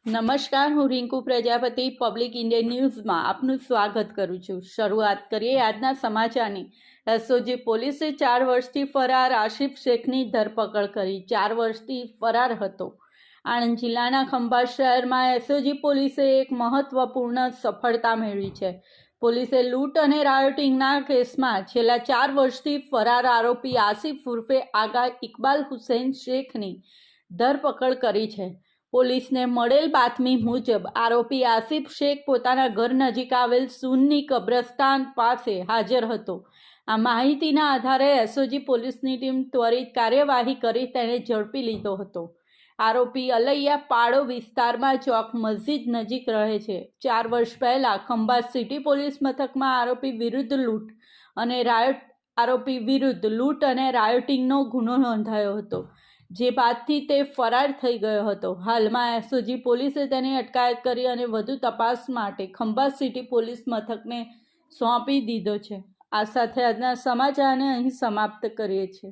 નમસ્કાર, હું Rinku Prajapati public Indian ન્યૂઝમાં આપનું સ્વાગત કરું છું। શરૂઆત કરીએ આજના સમાચારની। એસઓજી પોલીસે 4 વર્ષથી ફરાર આશિફ શેખની ધરપકડ કરી। 4 વર્ષથી ફરાર હતો। આણંદ જિલ્લાના ખંભાત શહેરમાં એસઓજી પોલીસે એક મહત્વપૂર્ણ સફળતા મેળવી છે। પોલીસે લૂંટ અને રાયોટિંગના કેસમાં છેલ્લા 4 વર્ષથી ફરાર આરોપી આસિફ ઉર્ફે આગા ઇકબાલ હુસૈન શેખની ધરપકડ કરી છે। પોલીસને મળેલ બાતમી મુજબ આરોપી આસિફ શેખ પોતાના ઘર નજીક આવેલ સુન્ની કબ્રસ્તાન પાસે હાજર હતો। આ માહિતીના આધારે એસઓજી પોલીસની ટીમ ત્વરિત કાર્યવાહી કરી તેને ઝડપી લીધો હતો। આરોપી અલૈયા પાડો વિસ્તારમાં ચોક મસ્જિદ નજીક રહે છે। 4 વર્ષ પહેલા ખંભાત સિટી પોલીસ મથકમાં આરોપી વિરુદ્ધ લૂંટ અને રાયોટિંગનો ગુનો નોંધાયો હતો, જે બાદથી તે ફરાર થઈ ગયો હતો। હાલમાં એસઓજી પોલીસે તેની અટકાયત કરી અને વધુ તપાસ માટે ખંભાત સિટી પોલીસ મથકને સોંપી દીધો છે। આ સાથે આજના સમાચારને અહીં સમાપ્ત કરીએ છીએ।